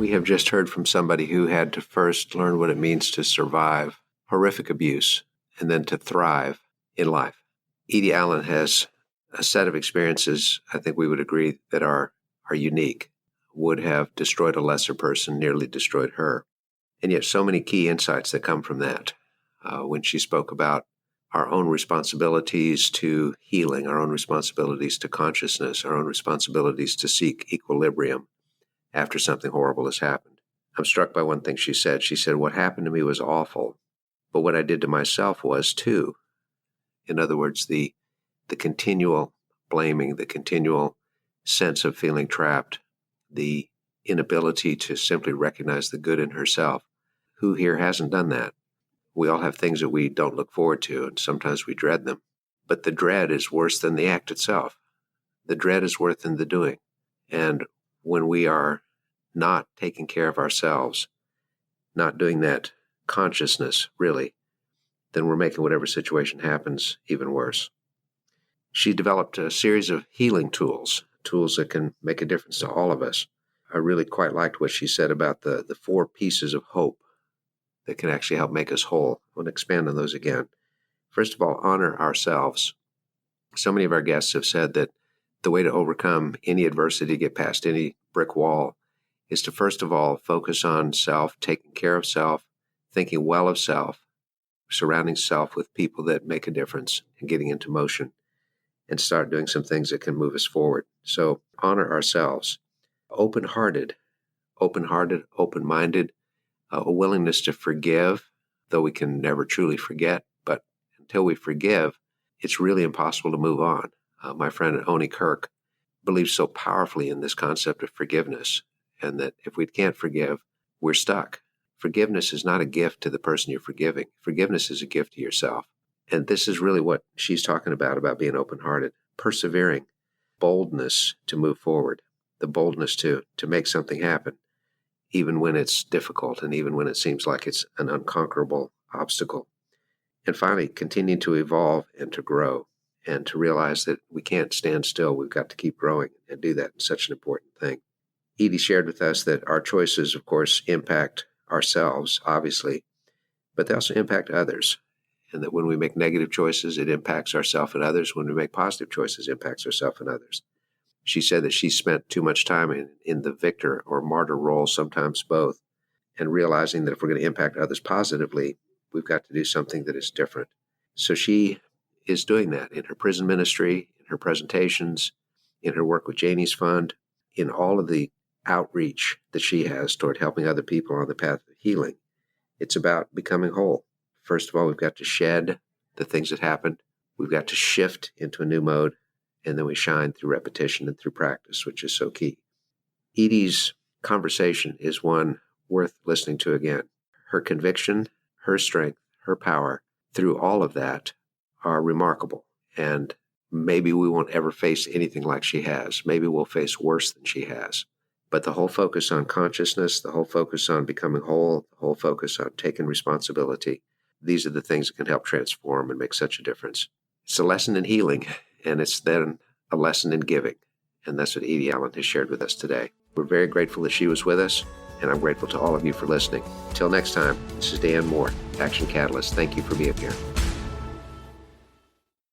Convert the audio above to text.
We have just heard from somebody who had to first learn what it means to survive horrific abuse and then to thrive in life. Edie Allen has a set of experiences, I think we would agree, that are unique, would have destroyed a lesser person, nearly destroyed her. And yet so many key insights that come from that. When she spoke about our own responsibilities to healing, our own responsibilities to consciousness, our own responsibilities to seek equilibrium after something horrible has happened. I'm struck by one thing she said. She said, what happened to me was awful, but what I did to myself was too. In other words, the continual blaming, the continual sense of feeling trapped, the inability to simply recognize the good in herself. Who here hasn't done that? We all have things that we don't look forward to, and sometimes we dread them. But the dread is worse than the act itself. The dread is worse than the doing. And when we are not taking care of ourselves, not doing that consciousness, really, then we're making whatever situation happens even worse. She developed a series of healing tools that can make a difference to all of us. I really quite liked what she said about the 4 pieces of hope that can actually help make us whole. I want to expand on those again. First of all, honor ourselves. So many of our guests have said that the way to overcome any adversity, get past any brick wall, is to first of all focus on self, taking care of self, thinking well of self, surrounding self with people that make a difference, and getting into motion, and start doing some things that can move us forward. So honor ourselves. Open-hearted, open-minded, a willingness to forgive, though we can never truly forget. But until we forgive, it's really impossible to move on. My friend Oni Kirk believes so powerfully in this concept of forgiveness, and that if we can't forgive, we're stuck. Forgiveness is not a gift to the person you're forgiving. Forgiveness is a gift to yourself. And this is really what she's talking about being open-hearted, persevering, boldness to move forward, the boldness to make something happen, even when it's difficult and even when it seems like it's an unconquerable obstacle. And finally, continue to evolve and to grow and to realize that we can't stand still. We've got to keep growing and do that. It's such an important thing. Edie shared with us that our choices, of course, impact ourselves, obviously, but they also impact others. And that when we make negative choices, it impacts ourselves and others. When we make positive choices, it impacts ourselves and others. She said that she spent too much time in the victor or martyr role, sometimes both, and realizing that if we're going to impact others positively, we've got to do something that is different. So she is doing that in her prison ministry, in her presentations, in her work with Janie's Fund, in all of the outreach that she has toward helping other people on the path of healing. It's about becoming whole. First of all, we've got to shed the things that happened. We've got to shift into a new mode, and then we shine through repetition and through practice, which is so key. Edie's conversation is one worth listening to again. Her conviction, her strength, her power through all of that are remarkable. And maybe we won't ever face anything like she has. Maybe we'll face worse than she has. But the whole focus on consciousness, the whole focus on becoming whole, the whole focus on taking responsibility, these are the things that can help transform and make such a difference. It's a lesson in healing, and it's then a lesson in giving. And that's what Edie Allen has shared with us today. We're very grateful that she was with us, and I'm grateful to all of you for listening. Until next time, this is Dan Moore, Action Catalyst. Thank you for being here.